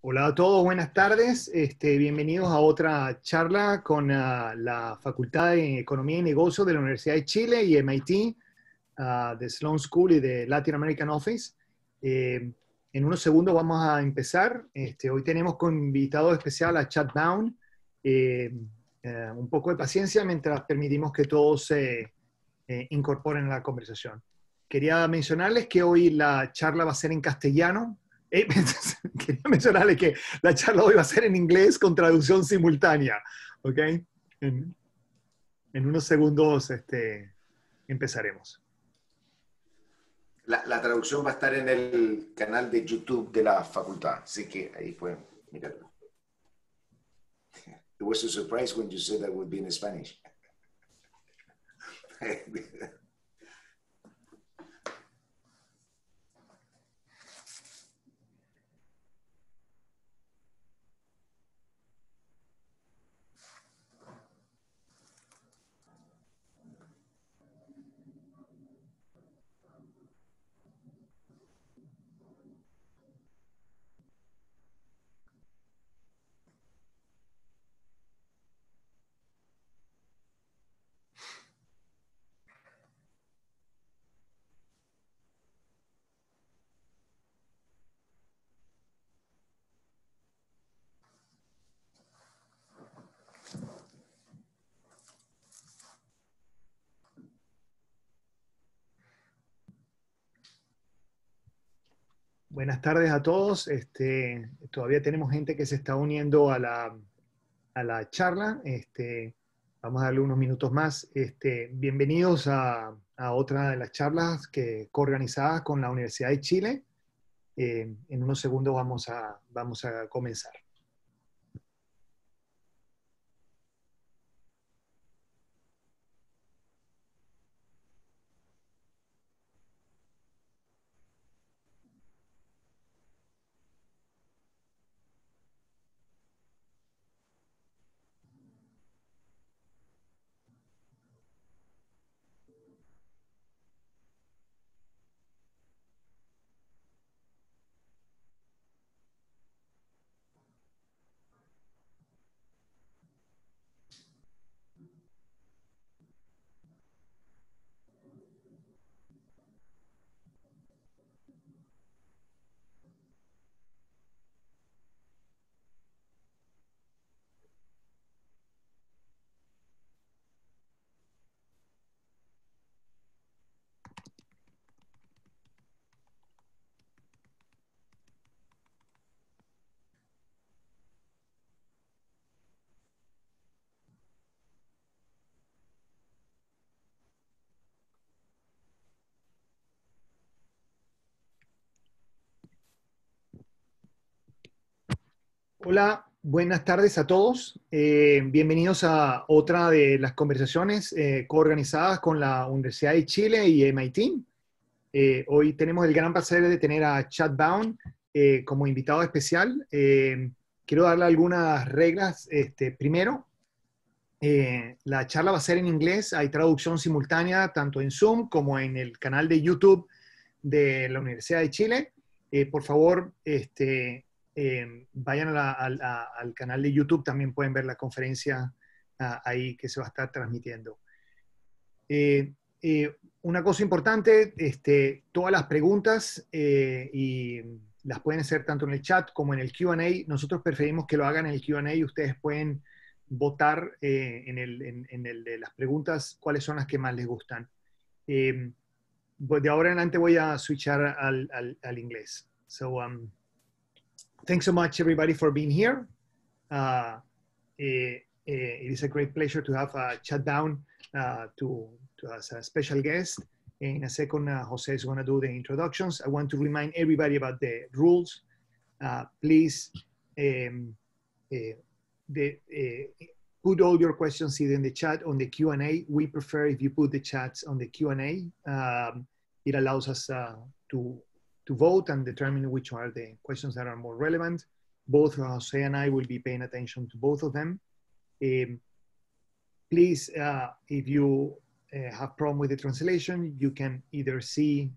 Hola a todos, buenas tardes. Bienvenidos a otra charla con la Facultad de Economía y Negocios de la Universidad de Chile y MIT, de Sloan School y de Latin American Office. En unos segundos vamos a empezar. Hoy tenemos como invitado especial a Chad Bown. Un poco de paciencia mientras permitimos que todos se incorporen a la conversación. Quería mencionarles que hoy la charla va a ser en castellano. Quería mencionarles que la charla hoy va a ser en inglés con traducción simultánea. ¿Ok? En unos segundos empezaremos. La traducción va a estar en el canal de YouTube de la facultad, así que ahí pueden mirarlo. It was a surprise when you said that would be in Spanish. Buenas tardes a todos. Todavía tenemos gente que se está uniendo a la charla. Vamos a darle unos minutos más. Bienvenidos a otra de las charlas coorganizadas con la Universidad de Chile. En unos segundos vamos a comenzar. Hola, buenas tardes a todos. Bienvenidos a otra de las conversaciones coorganizadas con la Universidad de Chile y MIT. Hoy tenemos el gran placer de tener a Chad Bown como invitado especial. Quiero darle algunas reglas. Primero, la charla va a ser en inglés. Hay traducción simultánea tanto en Zoom como en el canal de YouTube de la Universidad de Chile. Por favor, vayan al canal de YouTube. También pueden ver la conferencia ahí que se va a estar transmitiendo. Una cosa importante, todas las preguntas y las pueden hacer tanto en el chat como en el Q&A. Nosotros preferimos que lo hagan en el Q&A y ustedes pueden votar en el de las preguntas cuáles son las que más les gustan. De ahora en adelante voy a switchar al inglés. So, thanks so much everybody for being here. It is a great pleasure to have Chad Bown as a special guest. In a second, Jose is going to do the introductions. I want to remind everybody about the rules. Please put all your questions either in the chat or on the Q&A. We prefer if you put the chats on the Q&A. It allows us to vote and determine which are the questions that are more relevant. Both Jose and I will be paying attention to both of them. Please, if you have problem with the translation, you can either see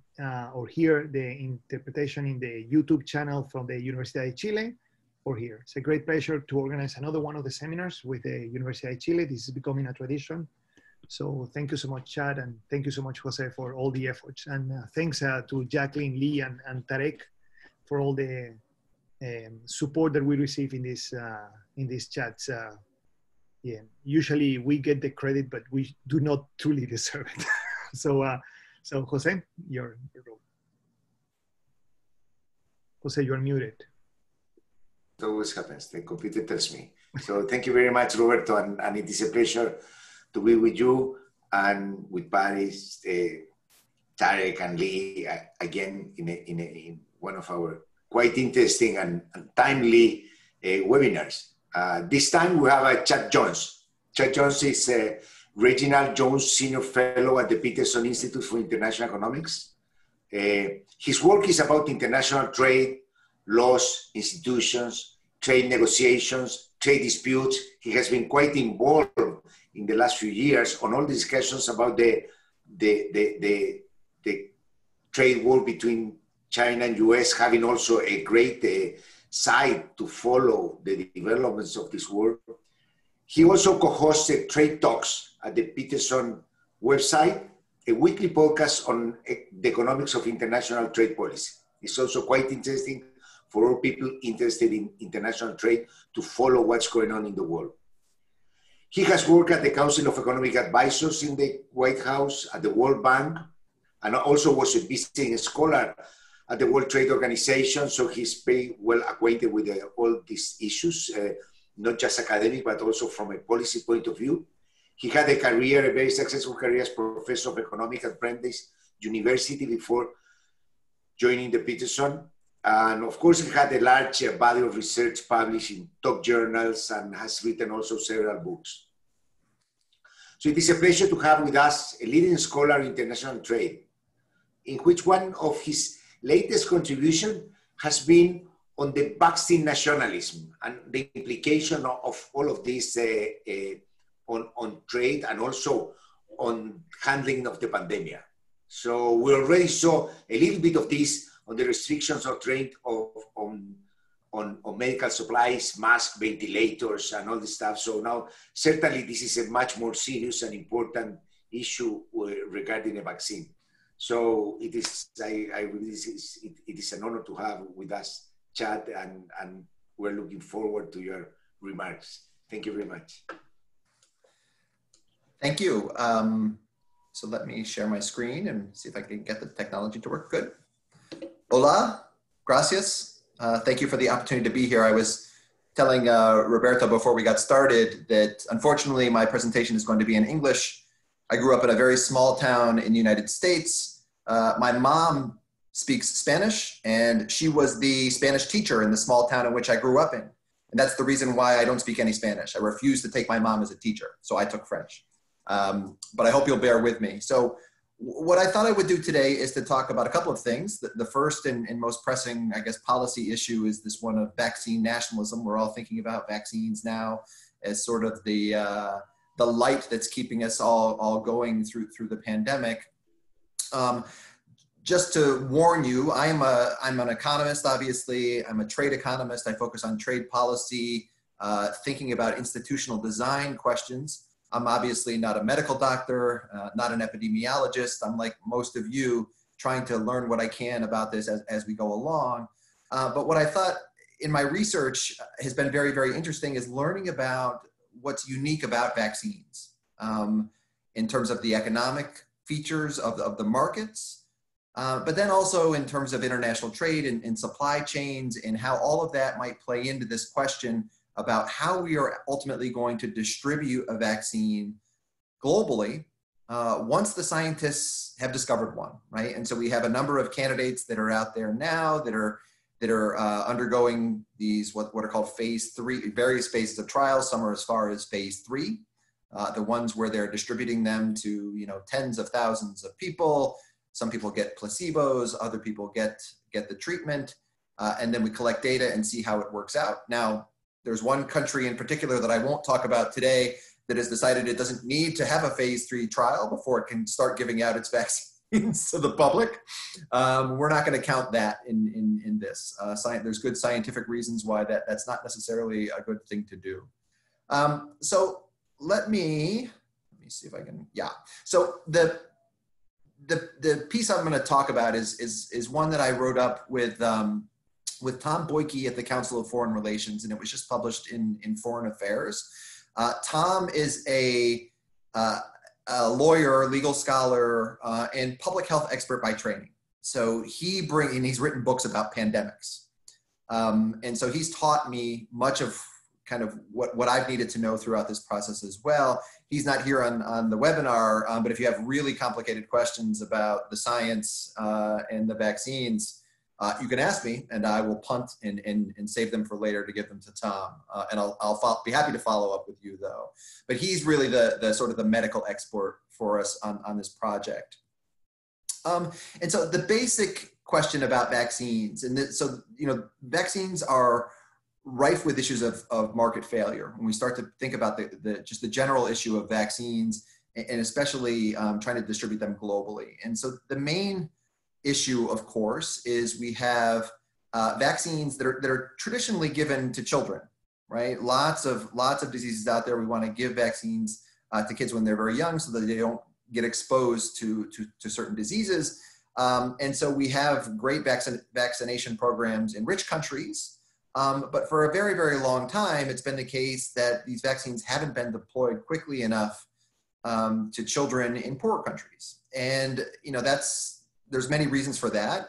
or hear the interpretation in the YouTube channel from the Universidad de Chile, for here. It's a great pleasure to organize another one of the seminars with the University of Chile. This is becoming a tradition. So thank you so much, Chad, and thank you so much, Jose, for all the efforts. And thanks to Jacqueline, Lee, and Tarek for all the support that we receive in these chats. Yeah, usually we get the credit, but we do not truly deserve it. So Jose, your role. Jose, you're muted. It always happens. The computer tells me. So thank you very much, Roberto, and it is a pleasure to be with you and with Paris, Tarek, and Lee again in one of our quite interesting and timely webinars. This time we have Chad Jones. Chad Jones is Reginald Jones Senior Fellow at the Peterson Institute for International Economics. His work is about international trade, laws, institutions, trade negotiations, trade disputes. He has been quite involved in the last few years on all the discussions about the trade war between China and US, having also a great side to follow the developments of this war. He also co-hosts Trade Talks at the Peterson website, a weekly podcast on the economics of international trade policy. It's also quite interesting for all people interested in international trade to follow what's going on in the world. He has worked at the Council of Economic Advisors in the White House, at the World Bank, and also was a visiting scholar at the World Trade Organization, so he's very well acquainted with all these issues, not just academic, but also from a policy point of view. He had a very successful career as professor of economics at Brandeis University before joining the Peterson. And of course, he had a large body of research published in top journals and has written also several books. So it is a pleasure to have with us a leading scholar in international trade, in which one of his latest contribution has been on the vaccine nationalism and the implication of all of this on trade and also on handling of the pandemic. So we already saw a little bit of this on the restrictions of trade on medical supplies, masks, ventilators, and all this stuff. So now, certainly this is a much more serious and important issue regarding a vaccine. So it is, it is an honor to have with us, Chad, and we're looking forward to your remarks. Thank you very much. Thank you. So let me share my screen and see if I can get the technology to work. Good. Hola, gracias. Thank you for the opportunity to be here. I was telling Roberto before we got started that unfortunately my presentation is going to be in English. I grew up in a very small town in the United States. My mom speaks Spanish and she was the Spanish teacher in the small town in which I grew up in. And that's the reason why I don't speak any Spanish. I refused to take my mom as a teacher, so I took French. But I hope you'll bear with me. So what I thought I would do today is to talk about a couple of things. The first and most pressing, I guess, policy issue is this one of vaccine nationalism. We're all thinking about vaccines now as sort of the light that's keeping us all going through the pandemic. Just to warn you, I'm an economist, obviously. I'm a trade economist. I focus on trade policy, thinking about institutional design questions. I'm obviously not a medical doctor, not an epidemiologist. I'm like most of you, trying to learn what I can about this as we go along. But what I thought in my research has been very, very interesting is learning about what's unique about vaccines in terms of the economic features of the markets, but then also in terms of international trade and supply chains and how all of that might play into this question about how we are ultimately going to distribute a vaccine globally once the scientists have discovered one, right? And so we have a number of candidates that are out there now that are undergoing these what are called phase 3, various phases of trials. Some are as far as phase 3, the ones where they're distributing them to tens of thousands of people. Some people get placebos, other people get the treatment, and then we collect data and see how it works out. Now, there's one country in particular that I won't talk about today that has decided it doesn't need to have a phase 3 trial before it can start giving out its vaccine. to the public. We're not going to count that in this. There's good scientific reasons why that's not necessarily a good thing to do. So let me see if I can, yeah. So the piece I'm going to talk about is one that I wrote up with Tom Boyke at the Council of Foreign Relations, and it was just published in Foreign Affairs. Tom is a lawyer, legal scholar, and public health expert by training. So he's written books about pandemics. And so he's taught me much of kind of what I've needed to know throughout this process as well. He's not here on the webinar, but if you have really complicated questions about the science and the vaccines, you can ask me, and I will punt and save them for later to give them to Tom. And I'll be happy to follow up with you though. But he's really the sort of the medical expert for us on this project. And so the basic question about vaccines, vaccines are rife with issues of market failure. When we start to think about just the general issue of vaccines, and especially trying to distribute them globally. And so the main issue, of course, is we have vaccines that are traditionally given to children, right? Lots of diseases out there. We want to give vaccines to kids when they're very young so that they don't get exposed to certain diseases. And so we have great vaccination programs in rich countries. But for a very, very long time, it's been the case that these vaccines haven't been deployed quickly enough to children in poor countries. And, there's many reasons for that.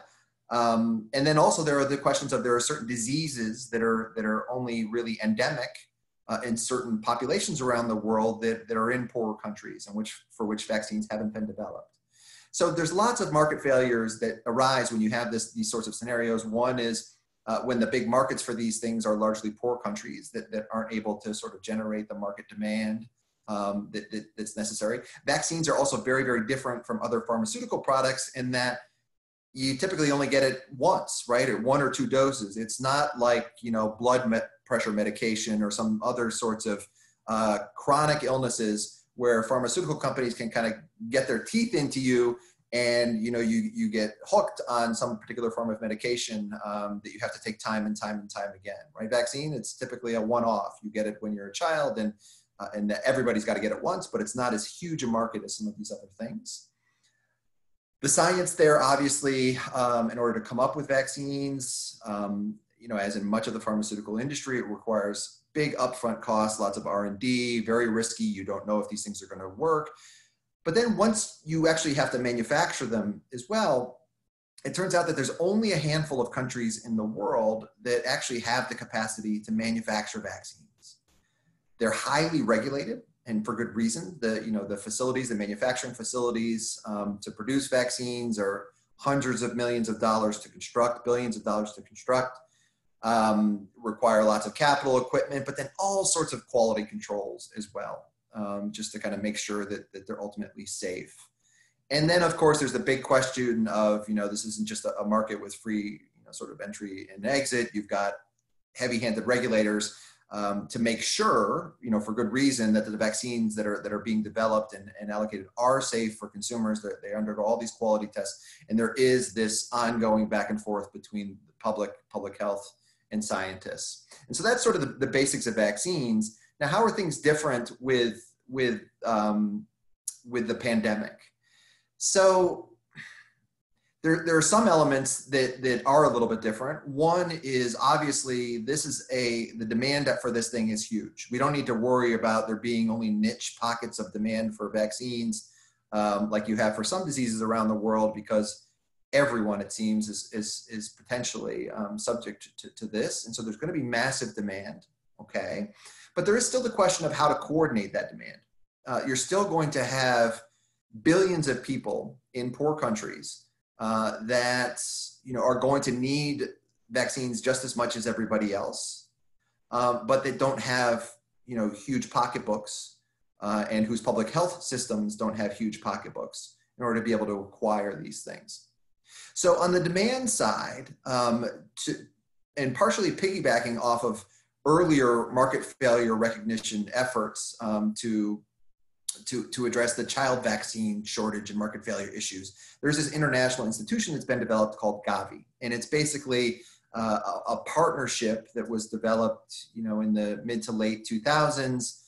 And then also there are the questions of there are certain diseases that are only really endemic in certain populations around the world that are in poorer countries and for which vaccines haven't been developed. So there's lots of market failures that arise when you have these sorts of scenarios. One is when the big markets for these things are largely poor countries that aren't able to sort of generate the market demand that's necessary. Vaccines are also very, very different from other pharmaceutical products in that you typically only get it once, right? Or 1 or 2 doses. It's not like, blood pressure medication or some other sorts of chronic illnesses where pharmaceutical companies can kind of get their teeth into you and, you get hooked on some particular form of medication that you have to take time and time again, right? Vaccine, it's typically a one-off. You get it when you're a child and everybody's got to get it once, but it's not as huge a market as some of these other things. The science there, obviously, in order to come up with vaccines, as in much of the pharmaceutical industry, it requires big upfront costs, lots of R&D, very risky. You don't know if these things are going to work. But then once you actually have to manufacture them as well, it turns out that there's only a handful of countries in the world that actually have the capacity to manufacture vaccines. They're highly regulated, and for good reason. The facilities, the manufacturing facilities to produce vaccines are hundreds of millions of dollars to construct, billions of dollars to construct, require lots of capital equipment, but then all sorts of quality controls as well, just to kind of make sure that they're ultimately safe. And then, of course, there's the big question of, this isn't just a market with free, sort of entry and exit. You've got heavy-handed regulators to make sure, for good reason, that the vaccines that are being developed and allocated are safe for consumers. They undergo all these quality tests, and there is this ongoing back and forth between the public health and scientists. And so that's sort of the basics of vaccines. Now, how are things different with the pandemic? So there are some elements that are a little bit different. One is obviously the demand for this thing is huge. We don't need to worry about there being only niche pockets of demand for vaccines like you have for some diseases around the world, because everyone, it seems, is potentially subject to this. And so there's going to be massive demand, okay? But there is still the question of how to coordinate that demand. You're still going to have billions of people in poor countries that are going to need vaccines just as much as everybody else, but they don't have huge pocketbooks and whose public health systems don't have huge pocketbooks in order to be able to acquire these things. So on the demand side, and partially piggybacking off of earlier market failure recognition efforts to to address the child vaccine shortage and market failure issues. There's this international institution that's been developed called Gavi, and it's basically a partnership that was developed, in the mid to late 2000s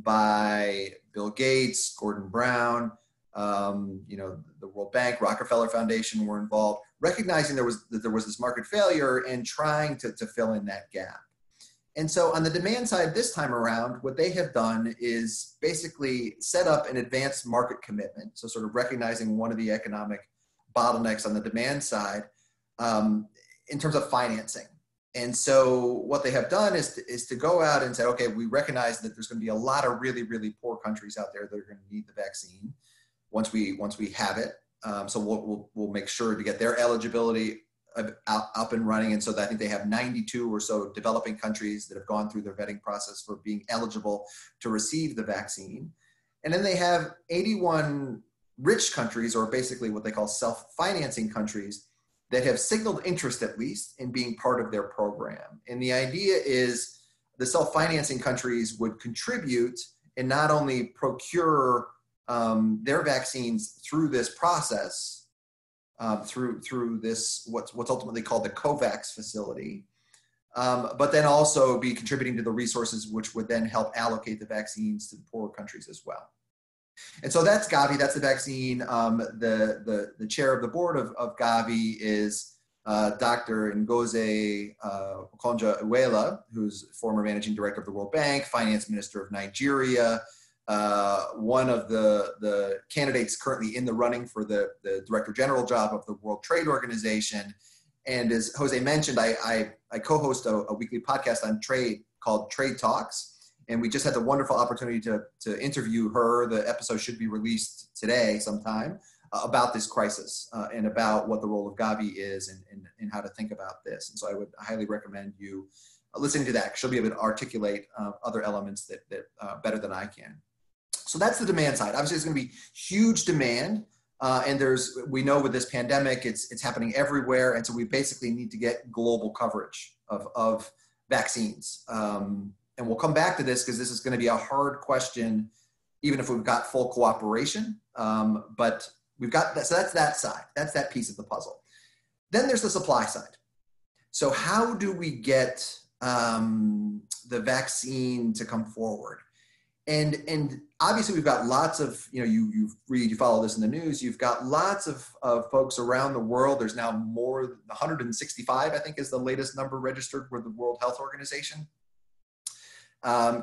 by Bill Gates, Gordon Brown, the World Bank, Rockefeller Foundation were involved, recognizing there was this market failure and trying to fill in that gap. And so on the demand side this time around, what they have done is basically set up an advanced market commitment. So sort of recognizing one of the economic bottlenecks on the demand side in terms of financing. And so what they have done is to go out and say, okay, we recognize that there's going to be a lot of really, really poor countries out there that are going to need the vaccine once we have it. So we'll make sure to get their eligibility up and running. And so I think they have 92 or so developing countries that have gone through their vetting process for being eligible to receive the vaccine. And then they have 81 rich countries, or basically what they call self-financing countries, that have signaled interest, at least, in being part of their program. And the idea is the self-financing countries would contribute and not only procure their vaccines through this process, through this what's ultimately called the COVAX facility, but then also be contributing to the resources which would then help allocate the vaccines to the poorer countries as well. And so that's Gavi, that's the vaccine. The chair of the board of Gavi is Dr. Ngozi Okonjo-Iweala, who's former managing director of the World Bank, finance minister of Nigeria, one of the candidates currently in the running for the director general job of the World Trade Organization. And as Jose mentioned, I co-host a weekly podcast on trade called Trade Talks. And we just had the wonderful opportunity to interview her. The episode should be released today sometime about this crisis and about what the role of Gavi is and how to think about this. And so I would highly recommend you listening to that. She'll be able to articulate other elements that better than I can. So that's the demand side. Obviously, there's going to be huge demand. And we know with this pandemic, it's happening everywhere. And so we basically need to get global coverage of vaccines. And we'll come back to this because this is going to be a hard question, even if we've got full cooperation. But we've got that. So that's that side. That's that piece of the puzzle. Then there's the supply side. So how do we get the vaccine to come forward? And obviously we've got lots of, you follow this in the news, you've got lots of folks around the world. There's now more than 165, I think is the latest number registered with the World Health Organization.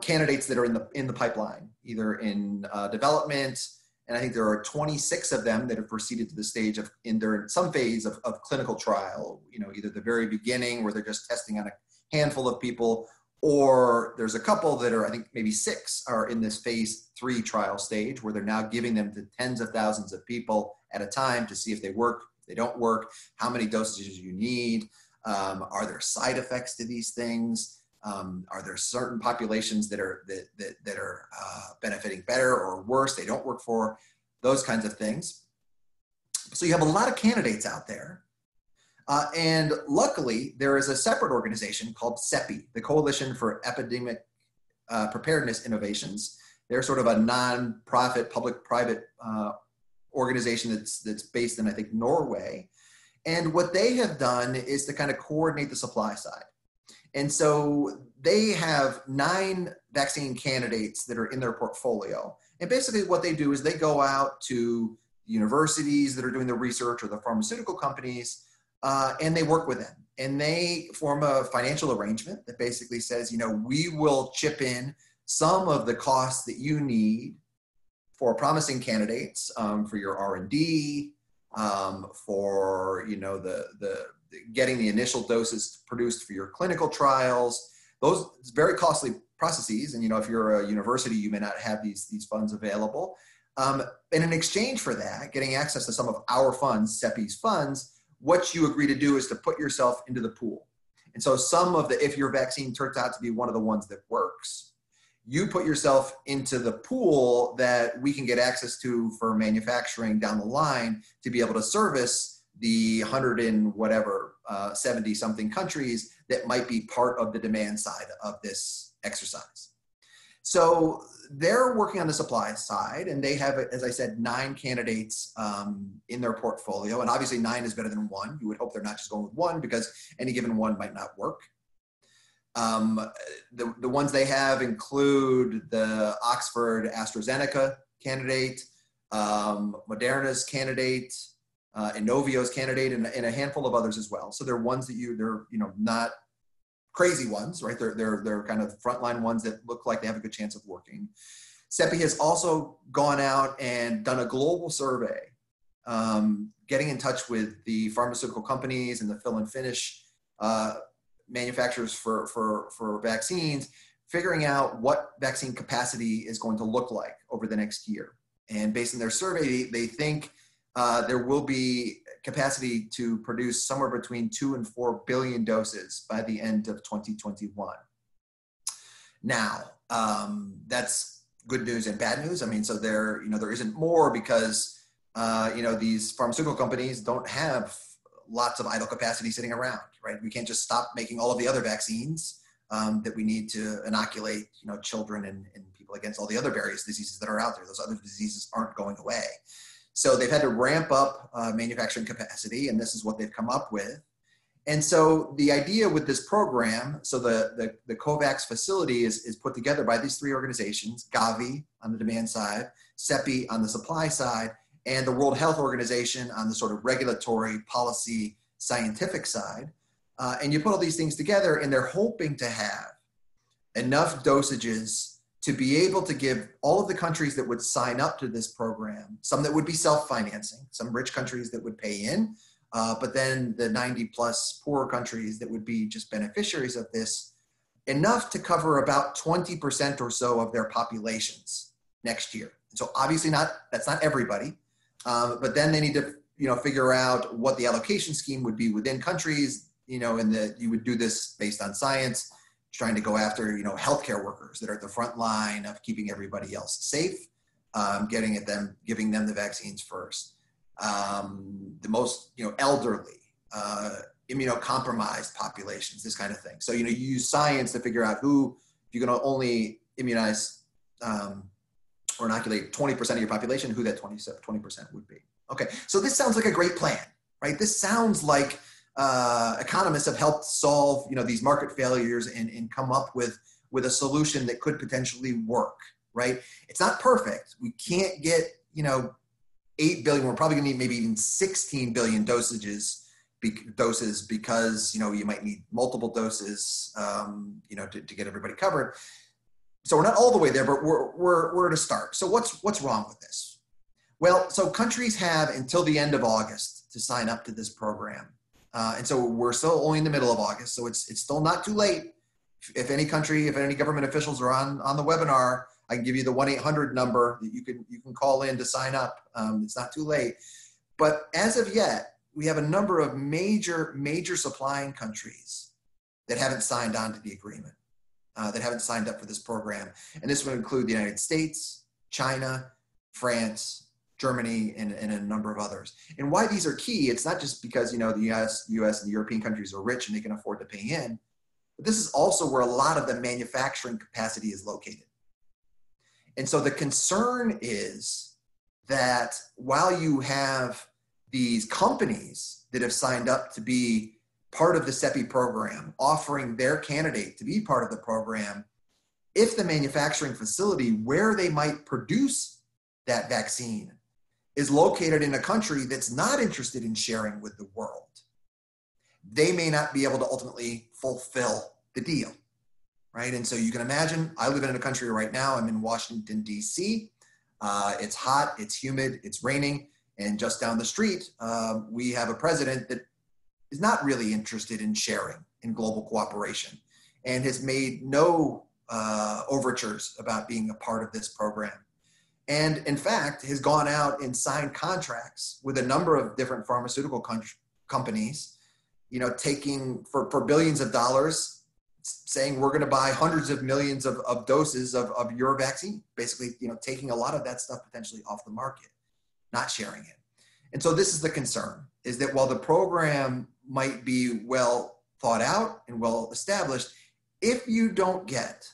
Candidates that are in the pipeline, either in development, and I think there are 26 of them that have proceeded to the stage of in some phase of clinical trial, either the very beginning where they're just testing on a handful of people, or there's a couple that are, I think maybe 6 are in this phase 3 trial stage where they're now giving them to tens of thousands of people at a time to see if they work, if they don't work, how many dosages you need, are there side effects to these things, are there certain populations that are benefiting better or worse, they don't work for, those kinds of things. So you have a lot of candidates out there. And luckily, there is a separate organization called CEPI, the Coalition for Epidemic Preparedness Innovations. They're sort of a non-profit, public-private organization that's based in, I think, Norway. And what they have done is to kind of coordinate the supply side. And so they have 9 vaccine candidates that are in their portfolio. And basically what they do is they go out to universities that are doing the research or the pharmaceutical companies, and they work with them, and they form a financial arrangement that basically says, we will chip in some of the costs that you need for promising candidates, for your R&D, for the getting the initial doses produced for your clinical trials. Those very costly processes, and if you're a university, you may not have these funds available. And in exchange for that, getting access to some of our funds, CEPI's funds, what you agree to do is to put yourself into the pool. And so if your vaccine turns out to be one of the ones that works, you put yourself into the pool that we can get access to for manufacturing down the line to be able to service the 100 and whatever, 70 something countries that might be part of the demand side of this exercise. So they're working on the supply side, and they have, as I said, 9 candidates in their portfolio. And obviously 9 is better than 1. You would hope they're not just going with 1 because any given one might not work. The ones they have include the Oxford AstraZeneca candidate, Moderna's candidate, Inovio's candidate, and a handful of others as well. So they're ones that they're not crazy ones, right? They're kind of frontline ones that look like they have a good chance of working. CEPI has also gone out and done a global survey, getting in touch with the pharmaceutical companies and the fill and finish manufacturers for vaccines, figuring out what vaccine capacity is going to look like over the next year. And based on their survey, they think there will be capacity to produce somewhere between 2 and 4 billion doses by the end of 2021. Now, that's good news and bad news. I mean, so there isn't more because, these pharmaceutical companies don't have lots of idle capacity sitting around, right? We can't just stop making all of the other vaccines that we need to inoculate, children and people against all the other various diseases that are out there. Those other diseases aren't going away. So they've had to ramp up manufacturing capacity, and this is what they've come up with. And so the idea with this program, so the COVAX facility is put together by these 3 organizations, Gavi on the demand side, CEPI on the supply side, and the World Health Organization on the sort of regulatory, policy, scientific side. And you put all these things together, and they're hoping to have enough dosages to be able to give all of the countries that would sign up to this program, some that would be self-financing, some rich countries that would pay in, but then the 90 plus poor countries that would be just beneficiaries of this, enough to cover about 20% or so of their populations next year. So obviously that's not everybody, but then they need to figure out what the allocation scheme would be within countries, and that you would do this based on science, trying to go after, healthcare workers that are at the front line of keeping everybody else safe, giving them the vaccines first. The most, elderly, immunocompromised populations, this kind of thing. So, you use science to figure out who, if you're going to only immunize or inoculate 20% of your population, who that 20% would be. Okay, so this sounds like a great plan, right? This sounds like economists have helped solve, these market failures and come up with a solution that could potentially work, right? It's not perfect. We can't get, 8 billion. We're probably gonna need maybe even 16 billion doses because, you might need multiple doses, to get everybody covered. So we're not all the way there, but we're at a start. So what's wrong with this? Well, so countries have until the end of August to sign up to this program. And so we're still only in the middle of August, so it's still not too late. If any government officials are on the webinar, I can give you the 1-800 number that you can call in to sign up. It's not too late. But as of yet, we have a number of major supplying countries that haven't signed on to the agreement, that haven't signed up for this program. And this would include the United States, China, France, Germany, and a number of others. And why these are key, it's not just because, the US and the European countries are rich and they can afford to pay in, but this is also where a lot of the manufacturing capacity is located. And so the concern is that while you have these companies that have signed up to be part of the CEPI program, offering their candidate to be part of the program, if the manufacturing facility where they might produce that vaccine is located in a country that's not interested in sharing with the world, they may not be able to ultimately fulfill the deal, right? And so you can imagine, I live in a country right now, I'm in Washington, D.C. It's hot, it's humid, it's raining, and just down the street, we have a president that is not really interested in sharing in global cooperation and has made no overtures about being a part of this program. And in fact, has gone out and signed contracts with a number of different pharmaceutical companies, taking for billions of dollars, saying we're going to buy hundreds of millions of doses of your vaccine, basically, taking a lot of that stuff potentially off the market, not sharing it. And so this is the concern, is that while the program might be well thought out and well established, if you don't get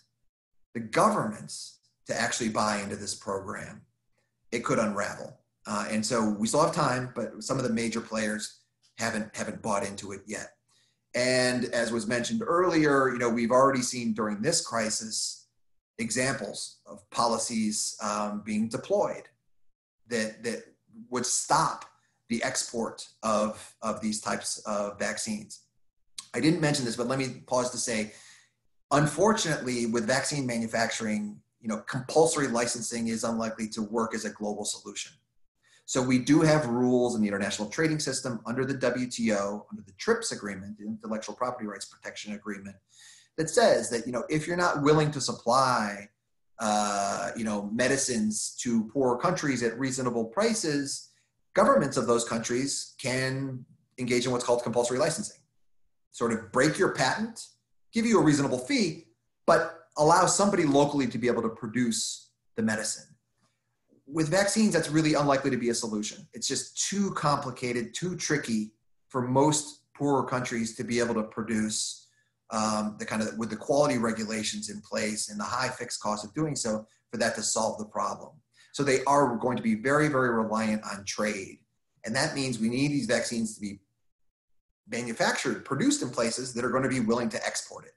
the governments to actually buy into this program, it could unravel. And so we still have time, but some of the major players haven't bought into it yet. And as was mentioned earlier, we've already seen during this crisis examples of policies being deployed that would stop the export of these types of vaccines. I didn't mention this, but let me pause to say, unfortunately, with vaccine manufacturing, compulsory licensing is unlikely to work as a global solution. So we do have rules in the international trading system under the WTO, under the TRIPS agreement, the Intellectual Property Rights Protection Agreement, that says that, if you're not willing to supply, medicines to poor countries at reasonable prices, governments of those countries can engage in what's called compulsory licensing. Sort of break your patent, give you a reasonable fee, but allow somebody locally to be able to produce the medicine. With vaccines, that's really unlikely to be a solution. It's just too complicated, too tricky for most poorer countries to be able to produce with the quality regulations in place and the high fixed cost of doing so for that to solve the problem. So they are going to be very, very reliant on trade. And that means we need these vaccines to be manufactured, produced in places that are going to be willing to export it.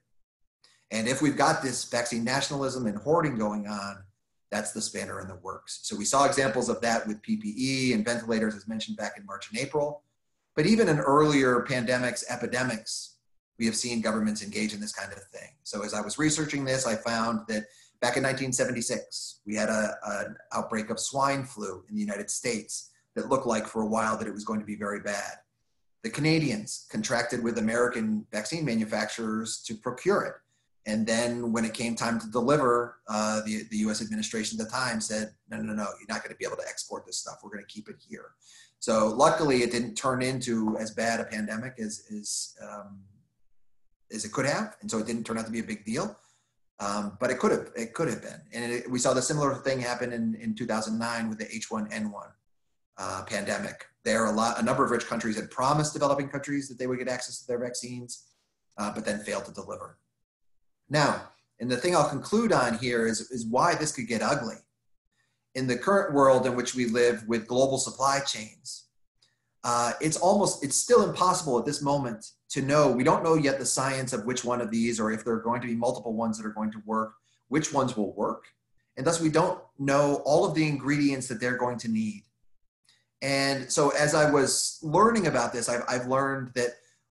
And if we've got this vaccine nationalism and hoarding going on, that's the spanner in the works. So we saw examples of that with PPE and ventilators, as mentioned back in March and April. But even in earlier pandemics, epidemics, we have seen governments engage in this kind of thing. So as I was researching this, I found that back in 1976, we had an outbreak of swine flu in the United States that looked like for a while that it was going to be very bad. The Canadians contracted with American vaccine manufacturers to procure it. And then when it came time to deliver, the US administration at the time said, no, you're not going to be able to export this stuff. We're going to keep it here. So luckily it didn't turn into as bad a pandemic as it could have. And so it didn't turn out to be a big deal. But it could have been. And we saw the similar thing happen in 2009 with the H1N1 pandemic. A number of rich countries had promised developing countries that they would get access to their vaccines, but then failed to deliver. Now, and the thing I'll conclude on here is why this could get ugly. In the current world in which we live with global supply chains, it's still impossible at this moment to know. We don't know yet the science of which one of these, or if there are going to be multiple ones that are going to work, which ones will work. And thus we don't know all of the ingredients that they're going to need. And so as I was learning about this, I've learned that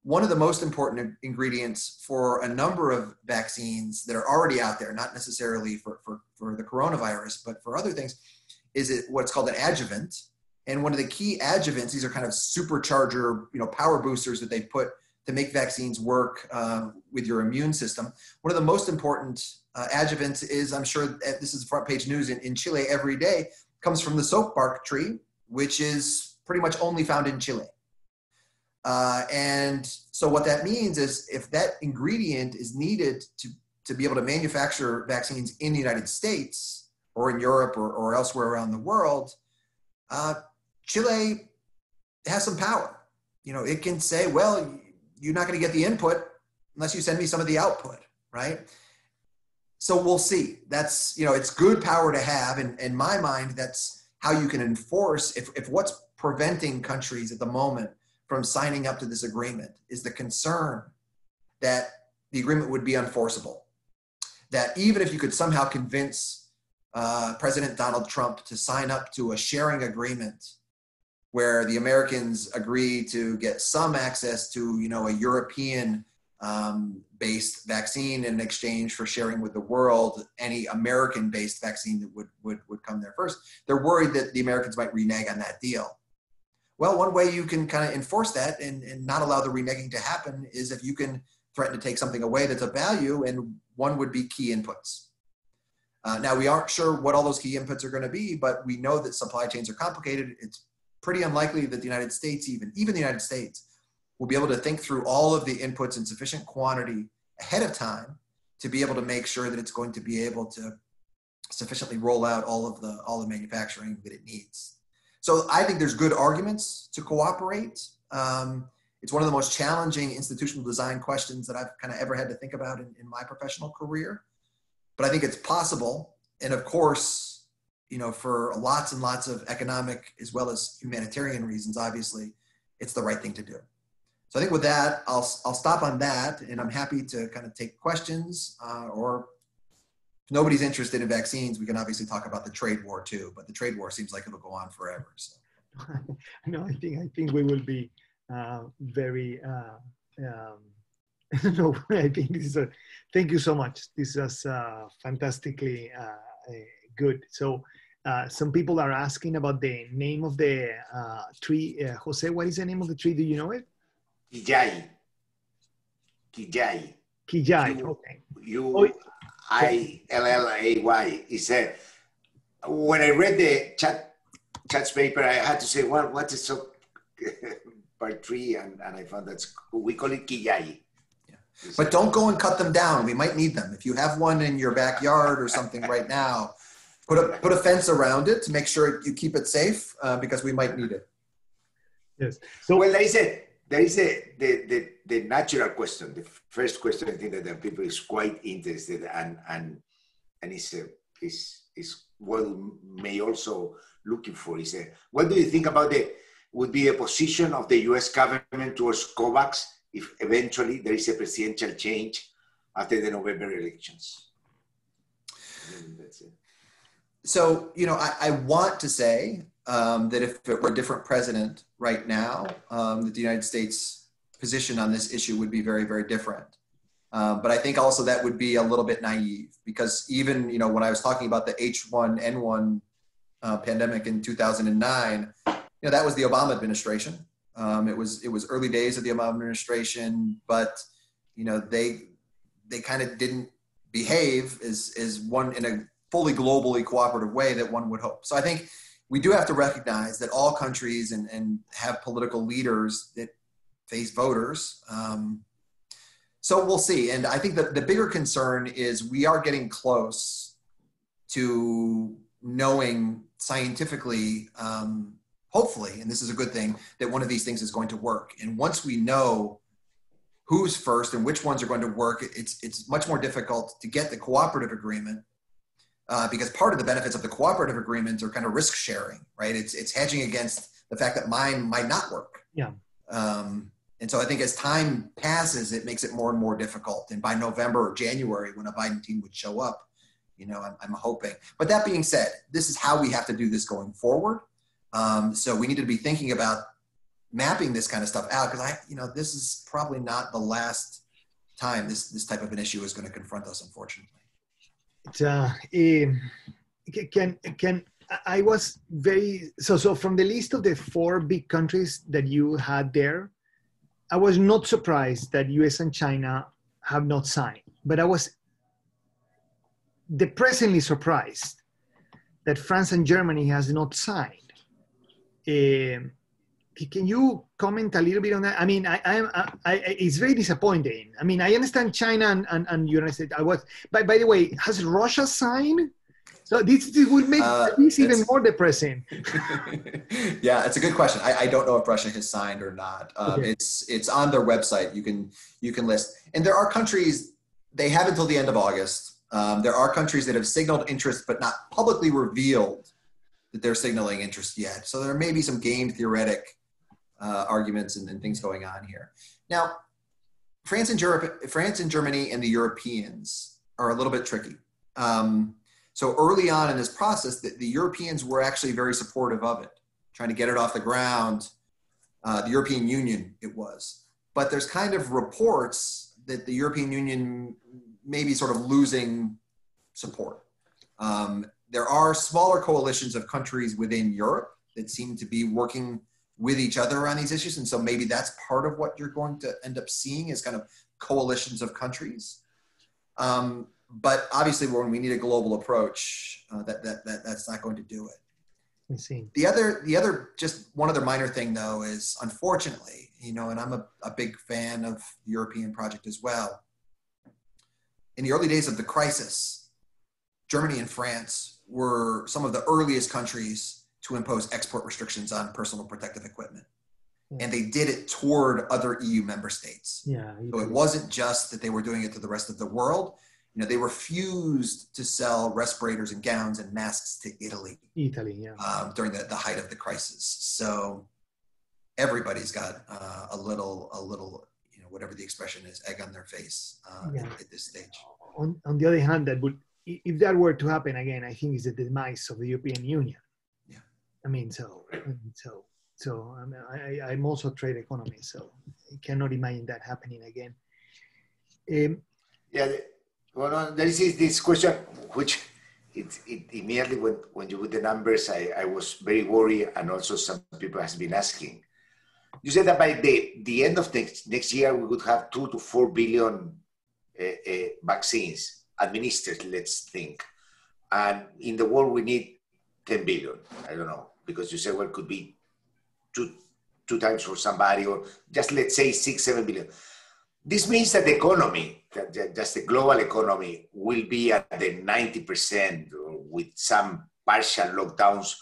one of the most important ingredients for a number of vaccines that are already out there, not necessarily for the coronavirus, but for other things, is what's called an adjuvant. And one of the key adjuvants, these are kind of supercharger, power boosters that they put to make vaccines work with your immune system. One of the most important adjuvants is, I'm sure this is front page news in Chile every day, comes from the soap bark tree, which is pretty much only found in Chile. And so what that means is if that ingredient is needed to be able to manufacture vaccines in the United States or in Europe or elsewhere around the world, Chile has some power. It can say, well, you're not going to get the input unless you send me some of the output, right? So we'll see. That's, it's good power to have. And in my mind, that's how you can enforce, if what's preventing countries at the moment from signing up to this agreement is the concern that the agreement would be unenforceable. That even if you could somehow convince President Donald Trump to sign up to a sharing agreement where the Americans agree to get some access to, a European based vaccine in exchange for sharing with the world any American based vaccine that would come there first, they're worried that the Americans might renege on that deal. Well, one way you can kind of enforce that and not allow the reneging to happen is if you can threaten to take something away that's of value, and one would be key inputs. Now, we aren't sure what all those key inputs are going to be, but we know that supply chains are complicated. It's pretty unlikely that the United States, even the United States, will be able to think through all of the inputs in sufficient quantity ahead of time to be able to make sure that it's going to be able to sufficiently roll out all the manufacturing that it needs. So I think there's good arguments to cooperate. It's one of the most challenging institutional design questions that I've kind of ever had to think about in my professional career. but I think it's possible. And of course, you know, for lots and lots of economic as well as humanitarian reasons, obviously, it's the right thing to do. So I think with that, I'll stop on that, and I'm happy to kind of take questions, or if nobody's interested in vaccines, we can obviously talk about the trade war too, but the trade war seems like it'll go on forever. So. No, I think we will be very, no, I think this is thank you so much. This is fantastically good. So some people are asking about the name of the tree. Jose, what is the name of the tree? Do you know it? Kijai. Kijai. Kijai, okay. U-I-L-L-A-Y. He said, when I read the chat's paper, I had to say, well, what is so part 3? And I found we call it Kijai. Yeah. But don't go and cut them down. We might need them. If you have one in your backyard or something right now, put a fence around it to make sure you keep it safe, because we might need it. Yes. So, well, there is the natural question. The first question, I think that the people is quite interested, and is what may also looking for is what do you think about would be a position of the U.S. government towards COVAX if eventually there is a presidential change after the November elections? That's it. So, you know, I want to say that if it were a different president right now, that the United States position on this issue would be very, very different. But I think also that would be a little bit naive, because even, you know, when I was talking about the H1N1 pandemic in 2009, you know, that was the Obama administration. It was early days of the Obama administration, but, you know, they kind of didn't behave as one in a fully globally cooperative way that one would hope. So I think we do have to recognize that all countries and have political leaders that face voters. So we'll see. And I think that the bigger concern is we are getting close to knowing scientifically, hopefully, and this is a good thing, that one of these things is going to work. And once we know who's first and which ones are going to work, it's much more difficult to get the cooperative agreement, because part of the benefits of the cooperative agreement are kind of risk sharing, right? It's hedging against the fact that mine might not work. Yeah. And so I think as time passes, it makes it more and more difficult. And by November or January, when a Biden team would show up, you know, I'm hoping. But that being said, this is how we have to do this going forward. So we need to be thinking about mapping this kind of stuff out, because this is probably not the last time this type of an issue is going to confront us, unfortunately. I was very, so from the list of the 4 big countries that you had there, I was not surprised that US and China have not signed, but I was depressingly surprised that France and Germany has not signed. Can you comment a little bit on that? I mean, it's very disappointing. I mean, I understand China and United States. By the way, has Russia signed? So this would make this even more depressing. Yeah, it's a good question. I don't know if Russia has signed or not. Okay. It's on their website. You can list. And there are countries, they have until the end of August. There are countries that have signaled interest but not publicly revealed that they're signaling interest yet. So there may be some game theoretic arguments and things going on here. Now, France and Germany and the Europeans are a little bit tricky. So early on in this process, the Europeans were actually very supportive of it, trying to get it off the ground. The European Union, it was. But there's kind of reports that the European Union may be sort of losing support. There are smaller coalitions of countries within Europe that seem to be working with each other on these issues. And so maybe that's part of what you're going to end up seeing is kind of coalitions of countries. But obviously when we need a global approach, that's not going to do it. I see. The other, just one other minor thing though, is unfortunately, and I'm a big fan of the European project as well. In the early days of the crisis, Germany and France were some of the earliest countries to impose export restrictions on personal protective equipment. And they did it toward other EU member states. Yeah. So it wasn't just that they were doing it to the rest of the world. they refused to sell respirators and gowns and masks to Italy. Italy, yeah. During the height of the crisis. So everybody's got a little, whatever the expression is, egg on their face at this stage. On the other hand, if that were to happen again, I think it's the demise of the European Union. Yeah. I mean, I'm also a trade economist, so I cannot imagine that happening again. There is this question, which it immediately when you put the numbers, I was very worried, and also some people has been asking. You said that by the end of next year, we would have 2 to 4 billion vaccines administered, let's think. And in the world, we need 10 billion. I don't know, because you said, well, it could be two times for somebody, or just let's say 6, 7 billion. This means that the economy, just the global economy, will be at the 90% with some partial lockdowns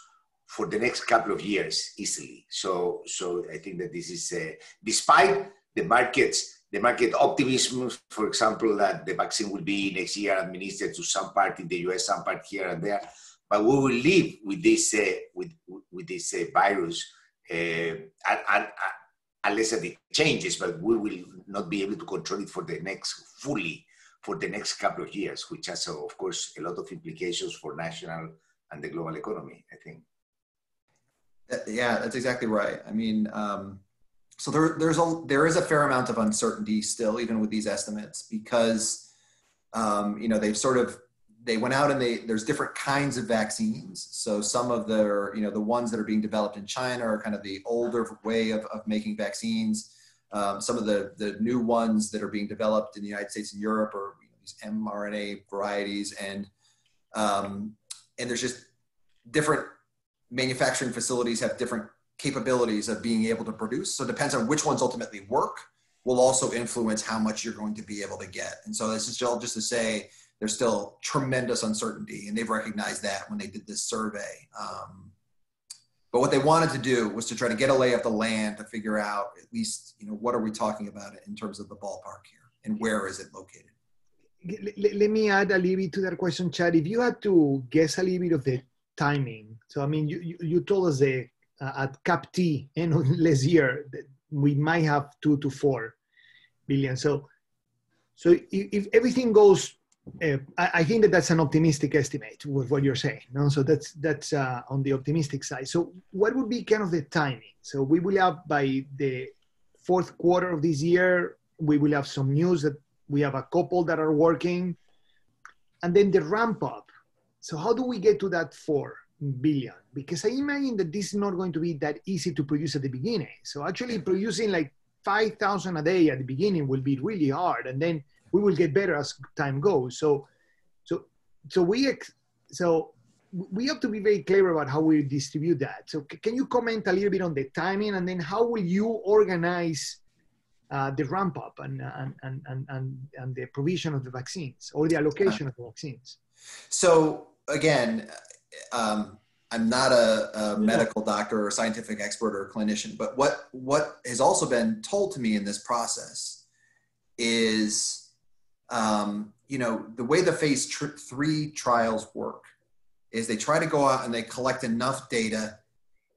for the next couple of years easily. So I think that this is, despite the market optimism, for example, that the vaccine will be next year administered to some part in the US, some part here and there, but we will live with this virus, unless it changes, but we will not be able to control it for the next couple of years, which has, of course, a lot of implications for national and the global economy, I think. Yeah, that's exactly right. I mean, so there is a fair amount of uncertainty still, even with these estimates, because they went out and there's different kinds of vaccines. So some of the ones that are being developed in China are kind of the older way of making vaccines. Some of the new ones that are being developed in the United States and Europe are these mRNA varieties, and there's just different manufacturing facilities have different capabilities of being able to produce. So it depends on which ones ultimately work, will also influence how much you're going to be able to get. And so this is just to say, there's still tremendous uncertainty, and they've recognized that when they did this survey. But what they wanted to do was to try to get a lay of the land to figure out at least, what are we talking about in terms of the ballpark here, and where is it located? Let me add a little bit to that question, Chad. If you had to guess a little bit of the timing, so I mean, you told us at Cap T end of last year that we might have 2 to 4 billion. So if everything goes, I think that's an optimistic estimate with what you're saying. No? So that's on the optimistic side. So what would be kind of the timing? So we will have by the fourth quarter of this year, we will have some news that we have a couple that are working, and then the ramp up. So how do we get to that 4 billion? Because I imagine that this is not going to be that easy to produce at the beginning. So actually producing like 5,000 a day at the beginning will be really hard, and then we will get better as time goes. So we have to be very clear about how we distribute that. So can you comment a little bit on the timing, and then how will you organize the ramp up and the provision of the vaccines, or the allocation of the vaccines? So again, I'm not a medical doctor or scientific expert or clinician, but what has also been told to me in this process is, the way the phase 3 trials work is they try to go out and they collect enough data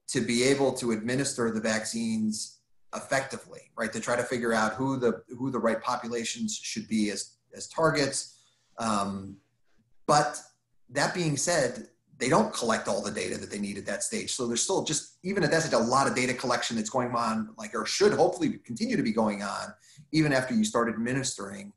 to be able to administer the vaccines effectively, right? To try to figure out who the right populations should be as targets. But that being said, they don't collect all the data that they need at that stage. So there's still just, even at that stage, a lot of data collection that's going on, or should hopefully continue to be going on, even after you start administering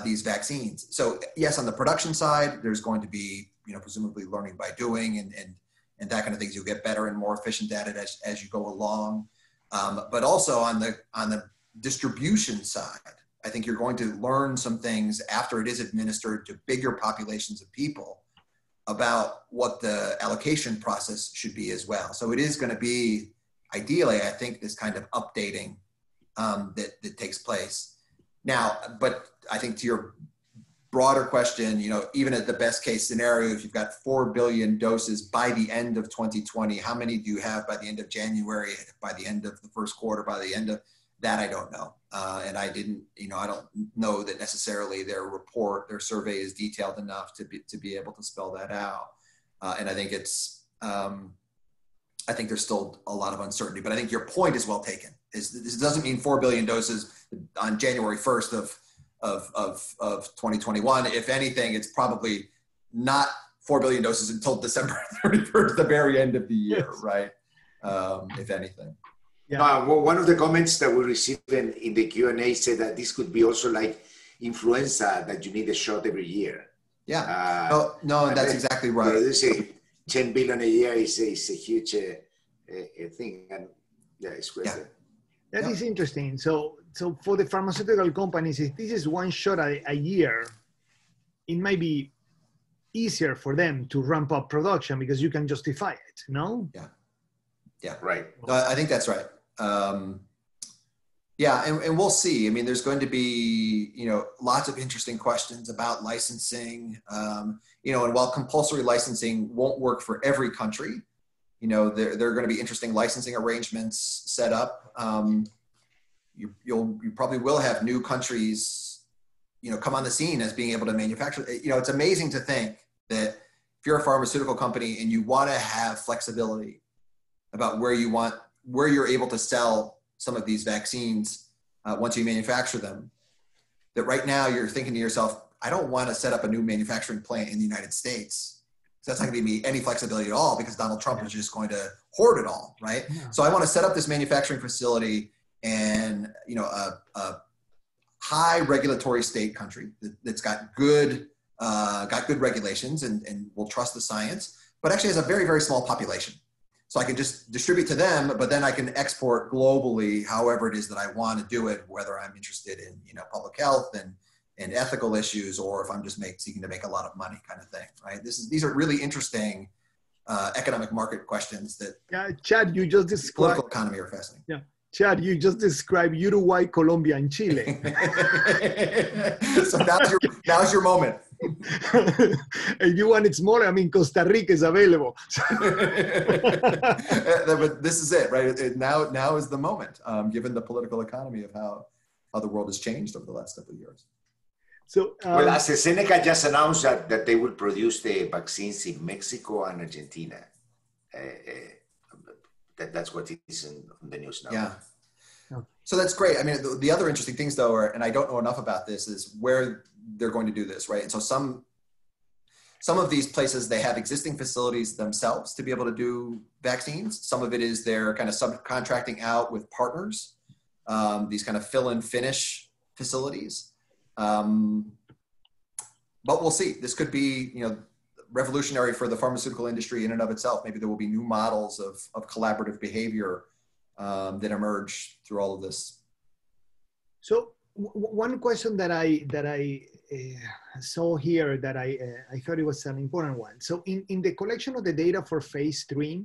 these vaccines. So yes, on the production side, there's going to be, presumably learning by doing and that kind of things. You'll get better and more efficient at it as you go along. But also on the distribution side, I think you're going to learn some things after it is administered to bigger populations of people about what the allocation process should be as well. So it is going to be, ideally, I think, this kind of updating that takes place. Now, but I think to your broader question, even at the best case scenario, if you've got 4 billion doses by the end of 2020, how many do you have by the end of January, by the end of the first quarter, by the end of That I don't know. And I didn't, I don't know that necessarily their survey is detailed enough to be able to spell that out. And I think I think there's still a lot of uncertainty, but I think your point is well taken. This doesn't mean 4 billion doses on January 1st of 2021. If anything, it's probably not 4 billion doses until December 31st, the very end of the year, right? If anything. Yeah. Well, one of the comments that we received in the Q&A said that this could be also like influenza, that you need a shot every year. Yeah. No, that's exactly right. They say 10 billion a year is a huge thing, and yeah, it's crazy. Yeah. That is interesting. So for the pharmaceutical companies, if this is one shot a year, it might be easier for them to ramp up production because you can justify it, no? Yeah, right. I think that's right. And we'll see. I mean, there's going to be, lots of interesting questions about licensing, and while compulsory licensing won't work for every country, there are going to be interesting licensing arrangements set up. You probably will have new countries, come on the scene as being able to manufacture. It's amazing to think that if you're a pharmaceutical company and you want to have flexibility about where you're able to sell some of these vaccines once you manufacture them, that right now you're thinking to yourself, I don't want to set up a new manufacturing plant in the United States. So that's not going to give me any flexibility at all because Donald Trump is just going to hoard it all, right? Yeah. So I want to set up this manufacturing facility in a high regulatory state country that's got good regulations and will trust the science, but actually has a very, very small population. So I can just distribute to them, but then I can export globally however it is that I want to do it, whether I'm interested in public health and ethical issues, or if I'm just seeking to make a lot of money kind of thing, right? These are really interesting economic market questions that Chad, you just described political economy are fascinating. Yeah. Chad, you just described Uruguay, Colombia, and Chile. So now's your moment. If you want it smaller, I mean, Costa Rica is available. But this is it, right? Now is the moment, given the political economy of how the world has changed over the last couple of years. So, well, AstraZeneca just announced that they will produce the vaccines in Mexico and Argentina. That's what is on the news now. Yeah. So that's great. I mean, the other interesting things though, and I don't know enough about this, is where they're going to do this, right? And so some of these places, they have existing facilities themselves to be able to do vaccines. Some of it is they're kind of subcontracting out with partners, these kind of fill and finish facilities. But we'll see. This could be, revolutionary for the pharmaceutical industry in and of itself. Maybe there will be new models of collaborative behavior that emerge through all of this. So one question that I saw here that I thought it was an important one. So in the collection of the data for phase 3,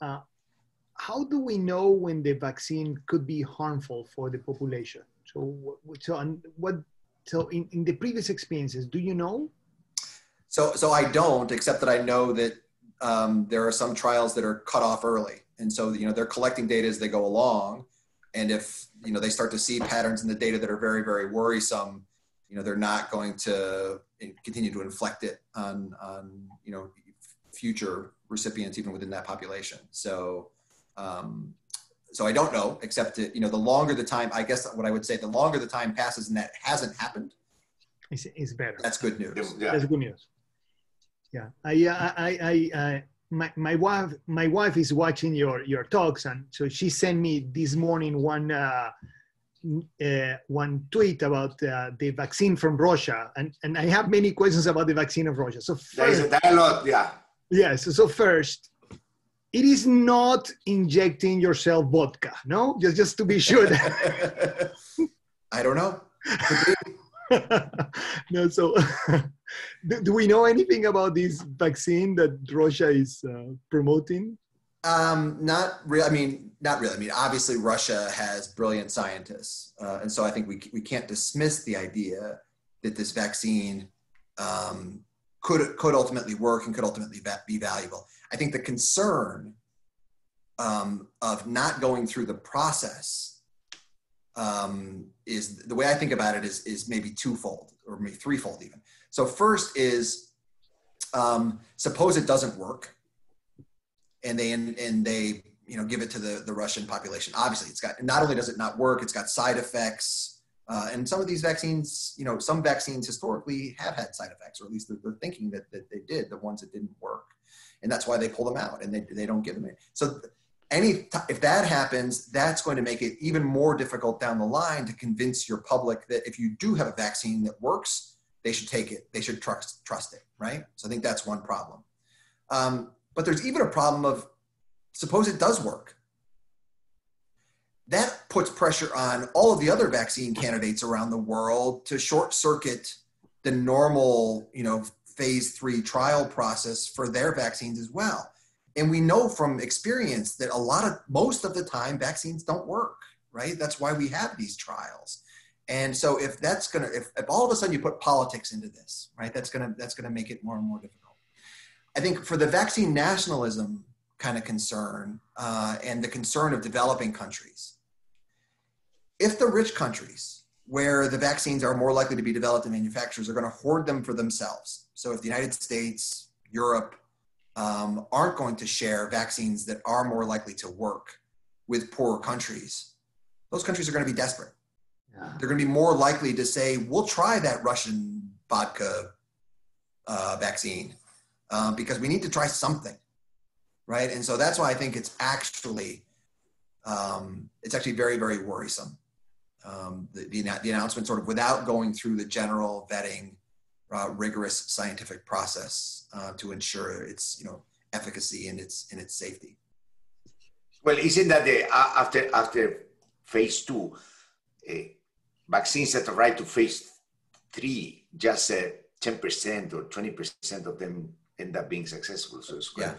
how do we know when the vaccine could be harmful for the population? So in the previous experiences, do you know? So I don't, except that I know that there are some trials that are cut off early. And so, they're collecting data as they go along. And if, they start to see patterns in the data that are very, very worrisome, they're not going to continue to inflect it on future recipients, even within that population. So I don't know, except that, the longer the time, I guess what I would say, the longer the time passes and that hasn't happened, it's better. That's good news. Yeah. That's good news. Yeah, my wife is watching your talks, and so she sent me this morning one tweet about the vaccine from Russia, and I have many questions about the vaccine of Russia. So first, there is a dialogue, yeah. Yes. So first, it is not injecting yourself vodka, no? Just to be sure. I don't know. No, so do we know anything about this vaccine that Russia is promoting? Not really. I mean, obviously Russia has brilliant scientists. And so I think we can't dismiss the idea that this vaccine could ultimately work and could ultimately be valuable. I think the concern of not going through the process is the way I think about it is maybe twofold or maybe threefold even. So first is, suppose it doesn't work, and they give it to the Russian population. Obviously, it's got, not only does it not work, it's got side effects, and some of these vaccines, some vaccines historically have had side effects, or at least they're thinking that they did, the ones that didn't work, and that's why they pull them out and they don't give them in. So if that happens, that's going to make it even more difficult down the line to convince your public that if you do have a vaccine that works, they should take it. They should trust it, right? So I think that's one problem. But there's even a problem of, suppose it does work. That puts pressure on all of the other vaccine candidates around the world to short circuit the normal, phase 3 trial process for their vaccines as well. And we know from experience that most of the time vaccines don't work, right? That's why we have these trials. And so if all of a sudden you put politics into this, right, that's gonna make it more and more difficult. I think for the vaccine nationalism kind of concern and the concern of developing countries, if the rich countries where the vaccines are more likely to be developed and manufacturers are going to hoard them for themselves. So if the United States, Europe, aren't going to share vaccines that are more likely to work with poorer countries, those countries are going to be desperate. Yeah. They're going to be more likely to say, we'll try that Russian vodka vaccine because we need to try something, right? And so that's why I think it's actually very, very worrisome. The announcement sort of without going through the general vetting, rigorous scientific process to ensure its efficacy and its safety. Well, isn't that after phase 2, vaccines that arrive to phase 3, just 10% or 20% of them end up being successful. So it's quite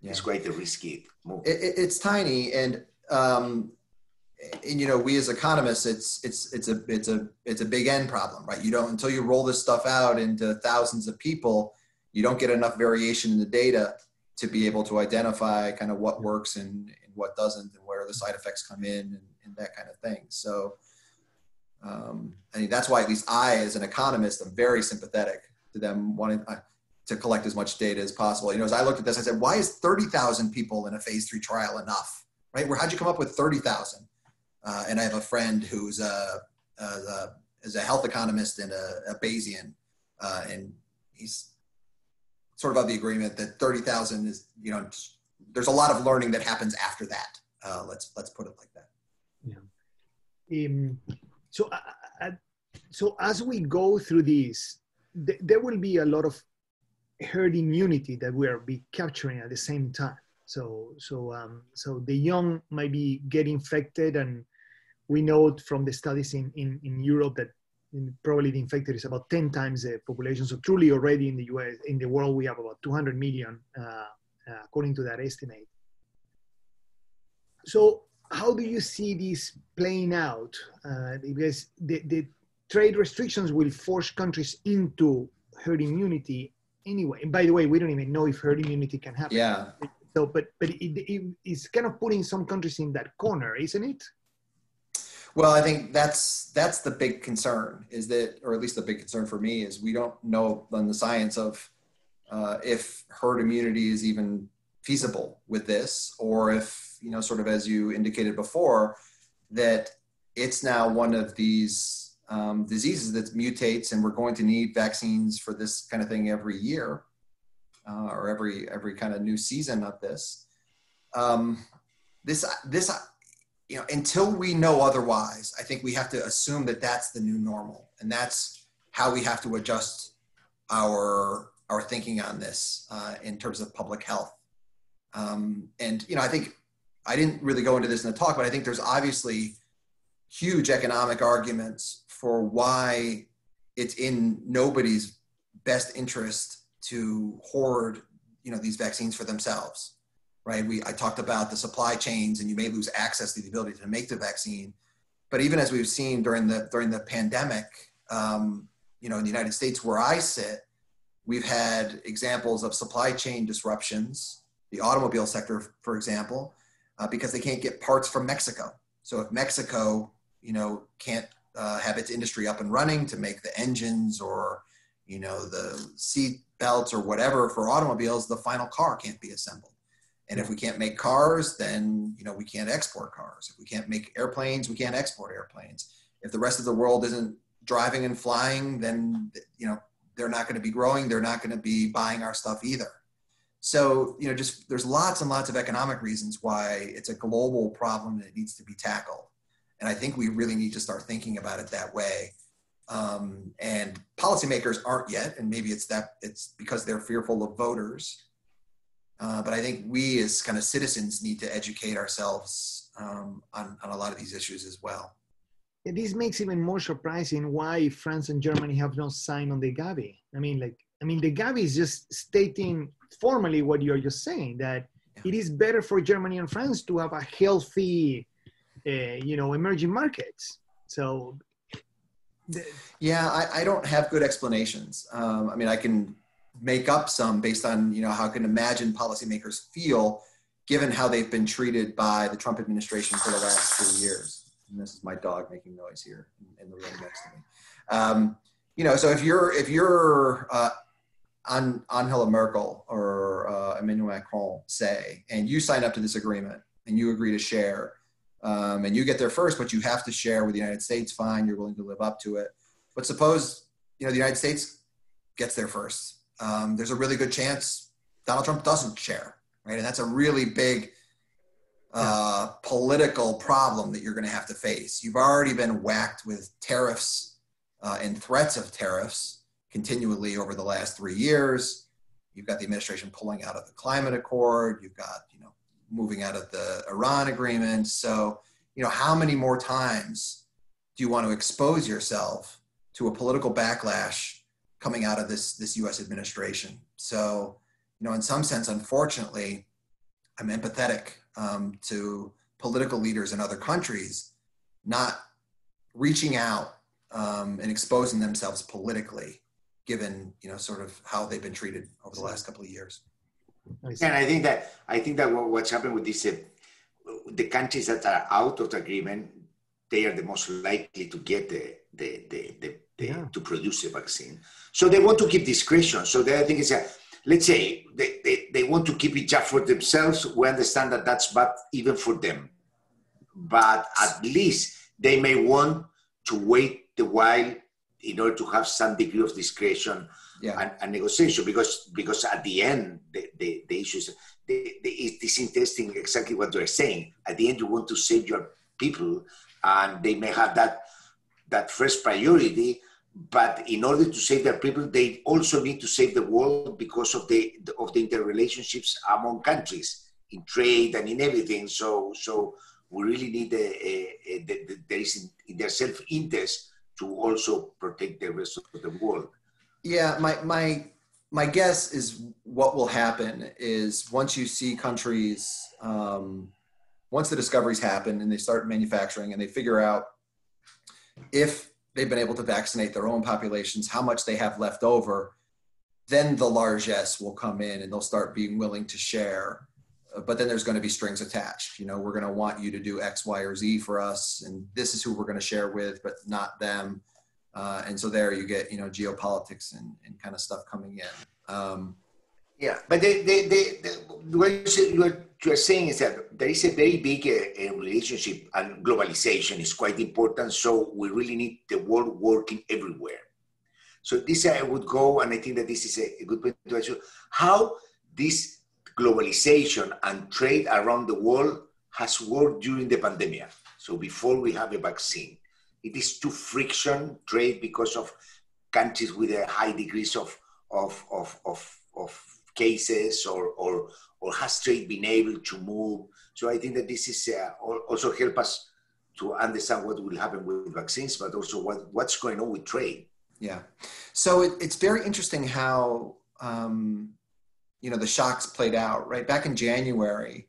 it's quite a risky move. It's tiny, and we as economists, it's a big N problem, right? You don't, until you roll this stuff out into thousands of people, you don't get enough variation in the data to be able to identify kind of what works and what doesn't, and where the side effects come in and that kind of thing. So I think that's why, at least I, as an economist, I'm very sympathetic to them wanting to collect as much data as possible. As I looked at this, I said, why is 30,000 people in a phase 3 trial enough, right? How'd you come up with 30,000? And I have a friend who's is a health economist and a Bayesian, and he's sort of the agreement that 30,000 is, there's a lot of learning that happens after that. Let's put it like that. Yeah. So as we go through this, there will be a lot of herd immunity that we are capturing at the same time. So the young might get infected, and we know from the studies in Europe that probably the infected is about 10 times the population. So truly already in the US, in the world, we have about 200 million, according to that estimate. So how do you see this playing out? Because the trade restrictions will force countries into herd immunity anyway. And by the way, we don't even know if herd immunity can happen. Yeah. So, but it's kind of putting some countries in that corner, isn't it? Well, I think that's the big concern, is that, or at least the big concern for me, is we don't know on the science of if herd immunity is even feasible with this, or if, sort of as you indicated before, that it's now one of these diseases that mutates, and we're going to need vaccines for this kind of thing every year, or every kind of new season of this. Until we know otherwise, I think we have to assume that that's the new normal, and that's how we have to adjust our thinking on this in terms of public health. I think I didn't really go into this in the talk, but I think there's obviously huge economic arguments for why it's in nobody's best interest to hoard, these vaccines for themselves. Right? I talked about the supply chains, and you may lose access to the ability to make the vaccine. But even as we've seen during the pandemic, in the United States where I sit, we've had examples of supply chain disruptions, the automobile sector, for example, because they can't get parts from Mexico. So if Mexico can't have its industry up and running to make the engines or, the seat belts or whatever for automobiles, the final car can't be assembled. And if we can't make cars, then, we can't export cars. If we can't make airplanes, we can't export airplanes. If the rest of the world isn't driving and flying, then, they're not going to be growing. They're not going to be buying our stuff either. So, there's lots and lots of economic reasons why it's a global problem that needs to be tackled. And I think we really need to start thinking about it that way. And policymakers aren't yet, and maybe it's because they're fearful of voters. But I think we as kind of citizens need to educate ourselves on a lot of these issues as well. And this makes even more surprising why France and Germany have not signed on the Gavi. The Gavi is just stating formally what you're just saying, that it is better for Germany and France to have a healthy, emerging markets. So, I don't have good explanations. I can make up some based on, how I can imagine policymakers feel given how they've been treated by the Trump administration for the last 3 years. And this is my dog making noise here in the room next to me. So if you're Angela Merkel or Emmanuel Macron, say, and you sign up to this agreement and you agree to share, and you get there first, but you have to share with the United States, fine, you're willing to live up to it. But suppose, the United States gets there first. There's a really good chance Donald Trump doesn't share, right? And that's a really big political problem that you're going to have to face. You've already been whacked with tariffs and threats of tariffs continually over the last 3 years. You've got the administration pulling out of the climate accord. You've got, moving out of the Iran agreement. So, how many more times do you want to expose yourself to a political backlash coming out of this U.S. administration? So, in some sense, unfortunately, I'm empathetic to political leaders in other countries not reaching out and exposing themselves politically, given sort of how they've been treated over the last couple of years. And I think that what's happened with this, the countries that are out of the agreement, they are the most likely to get to produce a vaccine. So they want to keep discretion. So the other thing is that, let's say they want to keep it just for themselves. We understand that that's bad even for them. But at least they may want to wait a while in order to have some degree of discretion and negotiation. Because at the end, the issues, it's interesting exactly what they're saying. At the end, you want to save your people, and they may have that first priority. But in order to save their people, they also need to save the world because of the interrelationships among countries in trade and in everything. So we really need there is in their self-interest to also protect the rest of the world. Yeah, my guess is what will happen is once you see countries, once the discoveries happen and they start manufacturing and they figure out if they've been able to vaccinate their own populations, how much they have left over, then the largesse will come in and they'll start being willing to share. But then there's going to be strings attached. We're going to want you to do X, Y, or Z for us, and this is who we're going to share with, but not them. And so there you get, geopolitics and kind of stuff coming in. But what you're saying is that there is a very big relationship, and globalization is quite important. So we really need the world working everywhere. So this I would go, and I think that this is a good point to ask you, how this globalization and trade around the world has worked during the pandemic. So before we have a vaccine, it is too friction trade because of countries with a high degrees of cases, or has trade been able to move? So I think that this is also help us to understand what will happen with vaccines, but also what's going on with trade. Yeah. So it's very interesting how, the shocks played out, right? Back in January,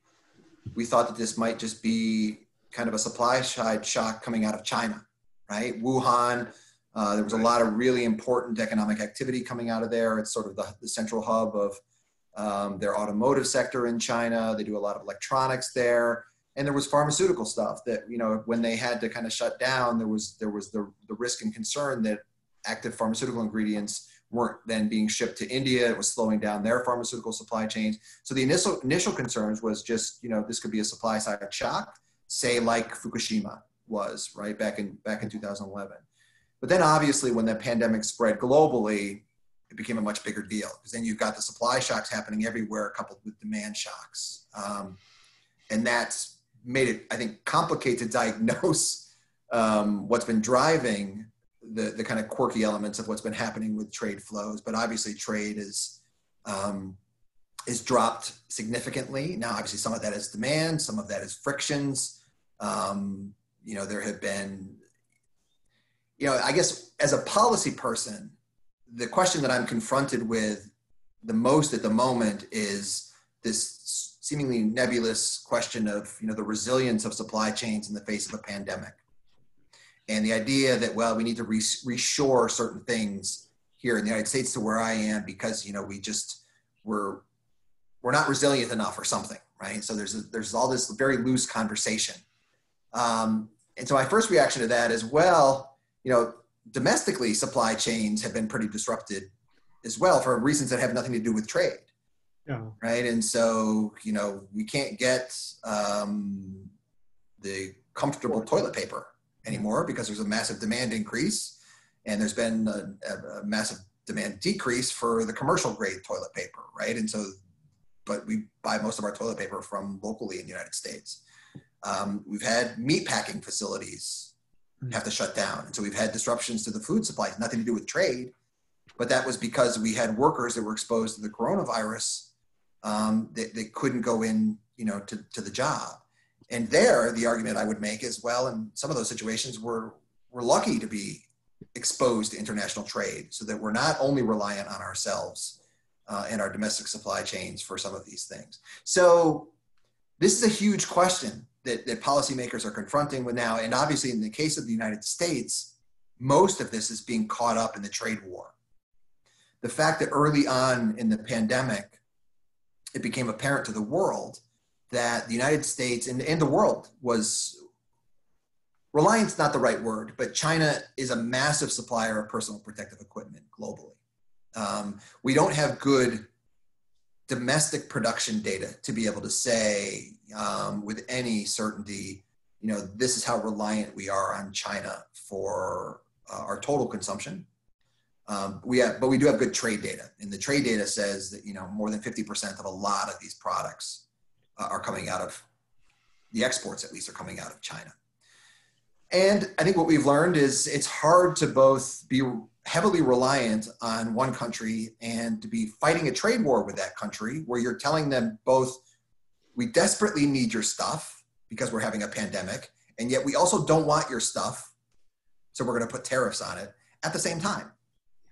we thought that this might just be kind of a supply side shock coming out of China, right? Wuhan, there was a lot of really important economic activity coming out of there. It's sort of the central hub of their automotive sector in China. They do a lot of electronics there. And there was pharmaceutical stuff that, you know, when they had to kind of shut down, there was the risk and concern that active pharmaceutical ingredients weren't then being shipped to India. It was slowing down their pharmaceutical supply chains. So the initial concerns was just, you know, this could be a supply side shock, say like Fukushima was, right, back in 2011. But then obviously when the pandemic spread globally, it became a much bigger deal, because then you've got the supply shocks happening everywhere coupled with demand shocks. And that's made it, I think, complicated to diagnose what's been driving the kind of quirky elements of what's been happening with trade flows. But obviously trade is dropped significantly. Now, obviously some of that is demand, some of that is frictions. You know, there have been, you know, I guess as a policy person, the question that I'm confronted with the most at the moment is this seemingly nebulous question of, you know, the resilience of supply chains in the face of a pandemic. And the idea that, well, we need to reshore certain things here in the United States to where I am because, you know, we're not resilient enough or something, right? So there's all this very loose conversation. And so my first reaction to that is, well, you know, domestically supply chains have been pretty disrupted as well for reasons that have nothing to do with trade. Yeah. Right. And so, you know, we can't get the comfortable toilet paper anymore because there's a massive demand increase, and there's been a massive demand decrease for the commercial grade toilet paper, right? And so, but we buy most of our toilet paper from locally in the United States. We've had meat packing facilities have to shut down. And so we've had disruptions to the food supply, nothing to do with trade, but that was because we had workers that were exposed to the coronavirus that couldn't go in, you know, to the job. And there, the argument I would make is, well, in some of those situations, we're lucky to be exposed to international trade so that we're not only reliant on ourselves and our domestic supply chains for some of these things. So this is a huge question that policymakers are confronting with now. And obviously in the case of the United States, most of this is being caught up in the trade war. The fact that early on in the pandemic, it became apparent to the world that the United States and the world was, reliance not the right word, but China is a massive supplier of personal protective equipment globally. We don't have good domestic production data to be able to say with any certainty, you know, this is how reliant we are on China for our total consumption. But we do have good trade data, and the trade data says that, you know, more than 50% of a lot of these products are coming out of, the exports at least are coming out of China. And I think what we've learned is it's hard to both be heavily reliant on one country and to be fighting a trade war with that country where you're telling them both, we desperately need your stuff because we're having a pandemic, and yet we also don't want your stuff, so we're going to put tariffs on it at the same time.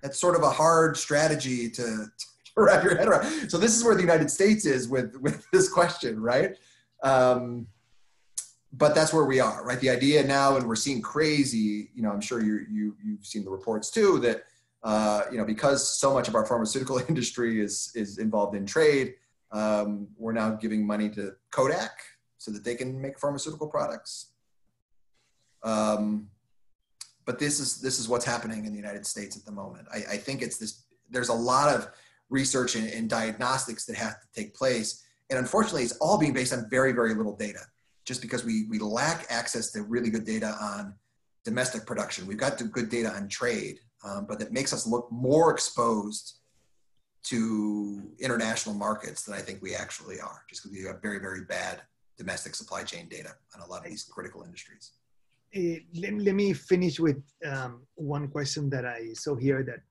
That's sort of a hard strategy to wrap your head around. So this is where the United States is with this question, right? But that's where we are, right? The idea now, and we're seeing crazy, you know, I'm sure you've seen the reports too, that, you know, because so much of our pharmaceutical industry is involved in trade, we're now giving money to Kodak so that they can make pharmaceutical products. But this is what's happening in the United States at the moment. I think it's this, there's a lot of research and diagnostics that have to take place. And unfortunately, it's all being based on very, very little data, just because we lack access to really good data on domestic production. We've got good data on trade, but that makes us look more exposed to international markets than I think we actually are, just because we have very, very bad domestic supply chain data on a lot of these critical industries. Let me finish with one question that I saw here that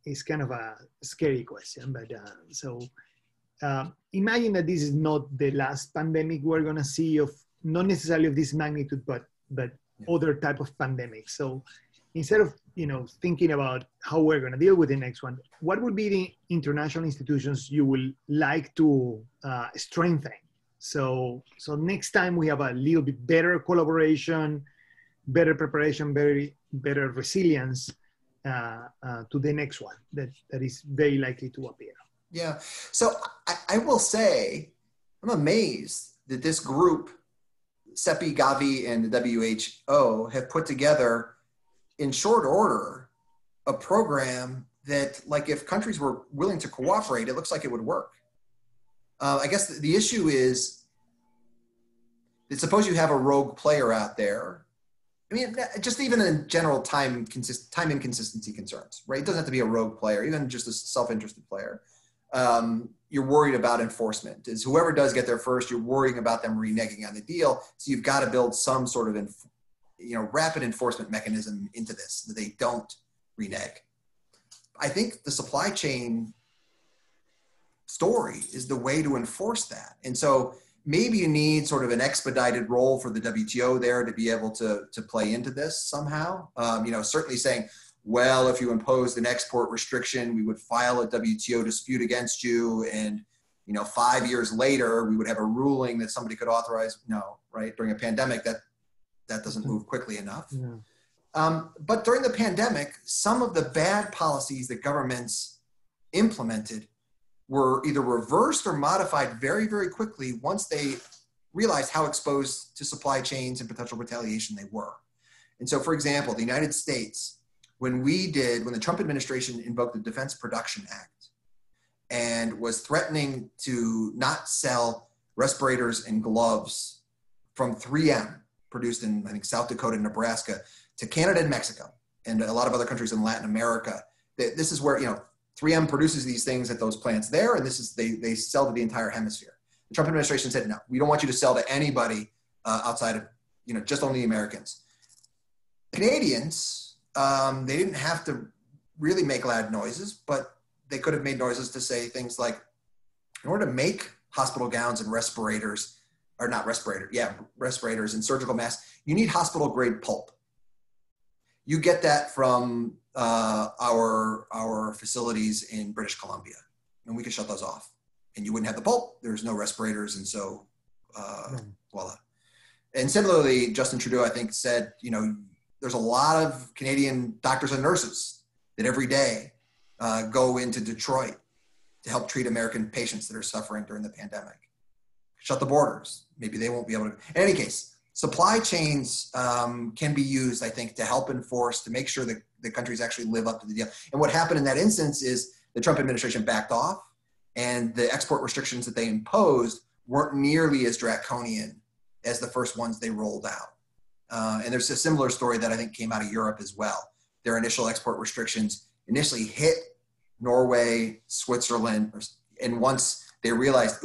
is kind of a scary question, but imagine that this is not the last pandemic we're gonna see of, not necessarily of this magnitude, but other type of pandemic. So instead of, you know, thinking about how we're gonna deal with the next one, what would be the international institutions you would like to strengthen? So next time we have a little bit better collaboration, better preparation, better resilience to the next one that is very likely to appear. Yeah. So I will say, I'm amazed that this group CEPI, Gavi, and the WHO have put together in short order a program that, like, if countries were willing to cooperate, it looks like it would work. I guess the issue is that suppose you have a rogue player out there. I mean, just even in general time inconsistency concerns, right? It doesn't have to be a rogue player, even just a self-interested player. You're worried about enforcement. Is whoever does get there first, you're worrying about them reneging on the deal. So you've got to build some sort of rapid enforcement mechanism into this so that they don't renege. I think the supply chain story is the way to enforce that. And so maybe you need sort of an expedited role for the WTO there to be able to play into this somehow. Certainly saying, well, if you imposed an export restriction, we would file a WTO dispute against you. And, 5 years later, we would have a ruling that somebody could authorize. No, right? During a pandemic, that doesn't move quickly enough. Yeah. But during the pandemic, some of the bad policies that governments implemented were either reversed or modified very, very quickly once they realized how exposed to supply chains and potential retaliation they were. And so, for example, the United States, when the Trump administration invoked the Defense Production Act and was threatening to not sell respirators and gloves from 3M, produced in, I think, South Dakota and Nebraska, to Canada and Mexico, and a lot of other countries in Latin America. This is where, 3M produces these things at those plants there, and they sell to the entire hemisphere. The Trump administration said, no, we don't want you to sell to anybody outside of, just only Americans. Canadians, they didn't have to really make loud noises, but they could have made noises to say things like, in order to make hospital gowns and respirators and surgical masks, you need hospital grade pulp. You get that from our facilities in British Columbia, and we could shut those off. And you wouldn't have the pulp. There's no respirators, and so voila. And similarly, Justin Trudeau, I think, said, there's a lot of Canadian doctors and nurses that every day go into Detroit to help treat American patients that are suffering during the pandemic. Shut the borders. Maybe they won't be able to. In any case, supply chains can be used, I think, to help enforce, to make sure that the countries actually live up to the deal. And what happened in that instance is the Trump administration backed off, and the export restrictions that they imposed weren't nearly as draconian as the first ones they rolled out. And there's a similar story that I think came out of Europe as well. Their initial export restrictions initially hit Norway, Switzerland, and once they realized,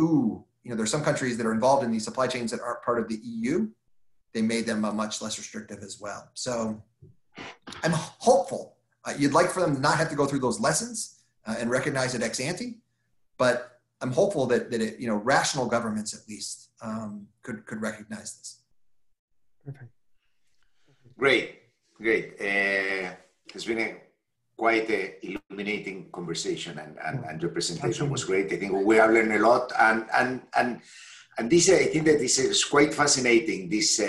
there's some countries that are involved in these supply chains that aren't part of the EU, they made them much less restrictive as well. So I'm hopeful. You'd like for them to not have to go through those lessons and recognize it ex ante, but I'm hopeful that rational governments at least could recognize this. Perfect. Great. It's been quite an illuminating conversation, and your presentation was great. I think we have learned a lot, and this, I think that this is quite fascinating, this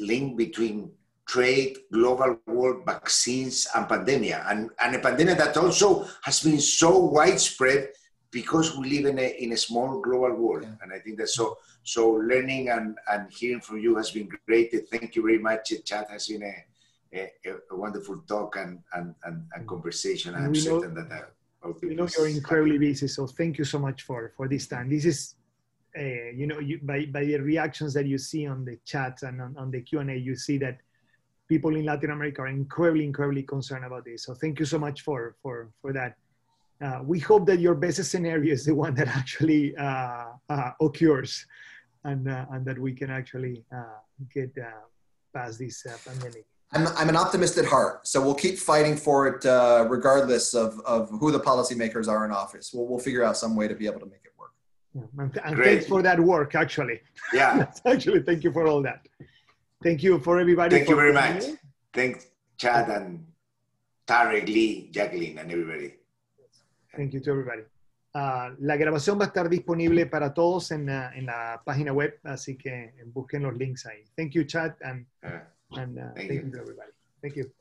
link between trade, global world, vaccines, and pandemic, and a pandemic that also has been so widespread because we live in a small global world. Yeah. And I think that so learning and hearing from you has been great. Thank you very much. Chat has been a wonderful talk and conversation. I'm certain that we know you're incredibly busy, so thank you so much for this time. This is, by the reactions that you see on the chat and on the Q&A, you see that people in Latin America are incredibly concerned about this. So thank you so much for that. We hope that your best scenario is the one that actually occurs, and that we can actually get past this pandemic. I'm an optimist at heart, so we'll keep fighting for it regardless of who the policymakers are in office. We'll figure out some way to be able to make it work. Yeah, and thanks for that work, actually. Yeah. Actually, thank you for all that. Thank you for everybody. Thank you very much. Thanks, Chad and Tarek, Lee, Jacqueline, and everybody. Thank you to everybody. La grabación va a estar disponible para todos en la página web, así que busquen los links ahí. Thank you, Chad, and thank you to everybody. Thank you.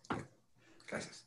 Gracias.